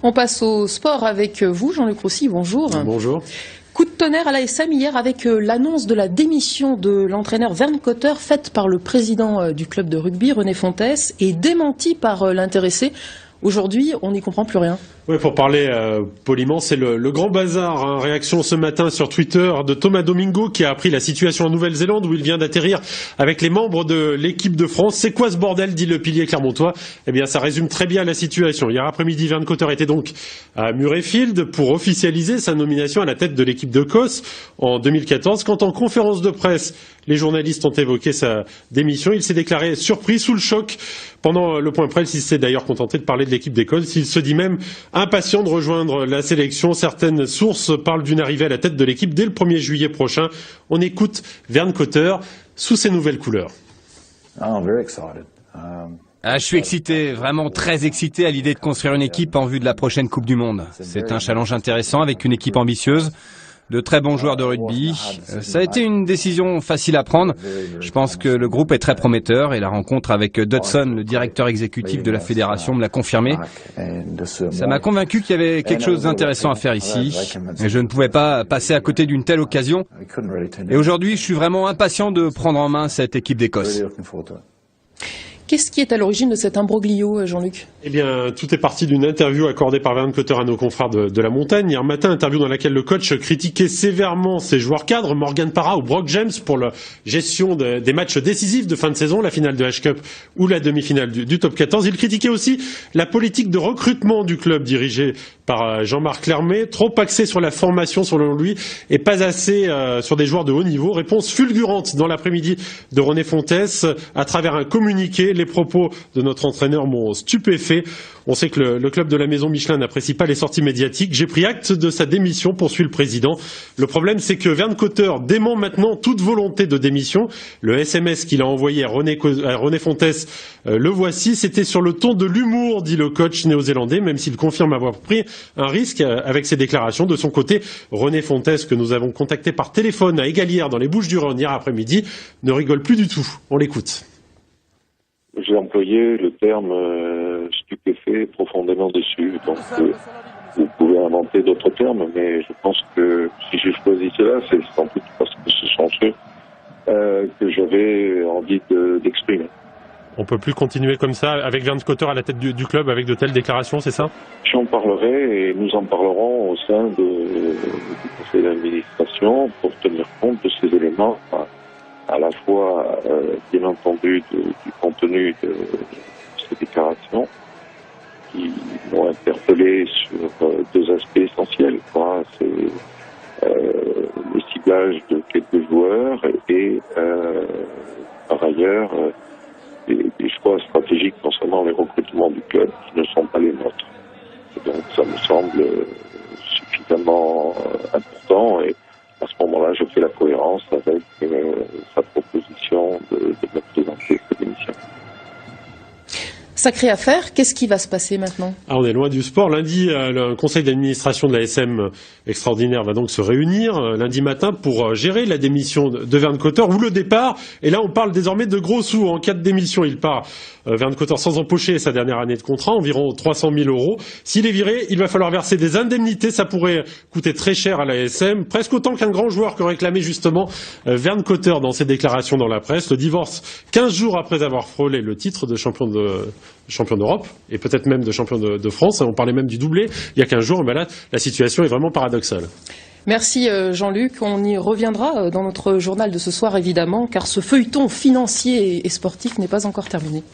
On passe au sport avec vous, Jean-Luc Roussy, bonjour. Bonjour. Coup de tonnerre à l'ASM hier avec l'annonce de la démission de l'entraîneur Vern Cotter faite par le président du club de rugby, René Fontès, et démentie par l'intéressé. Aujourd'hui, on n'y comprend plus rien. Oui, pour parler poliment, c'est le grand bazar. Hein. Réaction ce matin sur Twitter de Thomas Domingo qui a appris la situation en Nouvelle-Zélande où il vient d'atterrir avec les membres de l'équipe de France. C'est quoi ce bordel, dit le pilier clermontois? Eh bien, ça résume très bien la situation. Hier après-midi, Vern Cotter était donc à Murrayfield pour officialiser sa nomination à la tête de l'équipe d'Écosse en 2014. Quand en conférence de presse, les journalistes ont évoqué sa démission, il s'est déclaré surpris, sous le choc. Pendant le point presse, il s'est d'ailleurs contenté de parler de l'équipe d'Écosse. Il se dit même impatient de rejoindre la sélection. Certaines sources parlent d'une arrivée à la tête de l'équipe dès le 1er juillet prochain. On écoute Vern Cotter sous ses nouvelles couleurs. Je suis excité, vraiment très excité à l'idée de construire une équipe en vue de la prochaine Coupe du Monde. C'est un challenge intéressant avec une équipe ambitieuse, de très bons joueurs de rugby. Ça a été une décision facile à prendre. Je pense que le groupe est très prometteur et la rencontre avec Dodson, le directeur exécutif de la fédération, me l'a confirmé. Ça m'a convaincu qu'il y avait quelque chose d'intéressant à faire ici. Et je ne pouvais pas passer à côté d'une telle occasion. Et aujourd'hui, je suis vraiment impatient de prendre en main cette équipe d'Écosse. Qu'est-ce qui est à l'origine de cet imbroglio, Jean-Luc? Eh bien, tout est parti d'une interview accordée par Vern Cotter à nos confrères de la montagne. Hier matin, interview dans laquelle le coach critiquait sévèrement ses joueurs cadres, Morgan Parra ou Brock James, pour la gestion des matchs décisifs de fin de saison, la finale de H-Cup ou la demi-finale du Top 14. Il critiquait aussi la politique de recrutement du club dirigé par Jean-Marc Lermet, trop axé sur la formation selon lui et pas assez sur des joueurs de haut niveau. Réponse fulgurante dans l'après-midi de René Fontès à travers un communiqué. Les propos de notre entraîneur m'ont stupéfait. On sait que le club de la Maison Michelin n'apprécie pas les sorties médiatiques. J'ai pris acte de sa démission, poursuit le président. Le problème, c'est que Vern Cotter dément maintenant toute volonté de démission. Le SMS qu'il a envoyé à René Fontès, le voici. C'était sur le ton de l'humour, dit le coach néo-zélandais, même s'il confirme avoir pris un risque avec ses déclarations. De son côté, René Fontès, que nous avons contacté par téléphone à Égalière dans les Bouches-du-Rhône hier après-midi, ne rigole plus du tout. On l'écoute. J'ai employé le terme stupéfait, profondément déçu. Donc, vous pouvez inventer d'autres termes, mais je pense que si j'ai choisi cela, c'est sans doute parce que ce sont ceux que j'avais envie d'exprimer. On peut plus continuer comme ça, avec Vern Cotter à la tête du club, avec de telles déclarations, c'est ça? J'en parlerai et nous en parlerons au sein du conseil d'administration pour tenir compte de ces éléments, à la fois, bien entendu, du contenu de ces déclarations qui m'ont interpellé sur deux aspects essentiels. C'est le ciblage de quelques joueurs et par ailleurs des choix stratégiques concernant les recrutements du club qui ne sont pas les nôtres. Et donc ça me semble suffisamment important et à ce moment-là, je fais la cohérence avec sa proposition de me présenter cette démission. Sacrée affaire, qu'est-ce qui va se passer maintenant? On est loin du sport. Lundi, le conseil d'administration de la SM extraordinaire va donc se réunir lundi matin pour gérer la démission de Vern Cotter ou le départ. Et là, on parle désormais de gros sous. En cas de démission, il part Vern Cotter sans empocher sa dernière année de contrat, environ 300 000 €. S'il est viré, il va falloir verser des indemnités. Ça pourrait coûter très cher à la SM, presque autant qu'un grand joueur que réclamait justement Vern Cotter dans ses déclarations dans la presse. Le divorce 15 jours après avoir frôlé le titre de champion d'Europe et peut-être même de champion de France. On parlait même du doublé il y a 15 jours. Mais là, la situation est vraiment paradoxale. Merci Jean-Luc. On y reviendra dans notre journal de ce soir, évidemment, car ce feuilleton financier et sportif n'est pas encore terminé.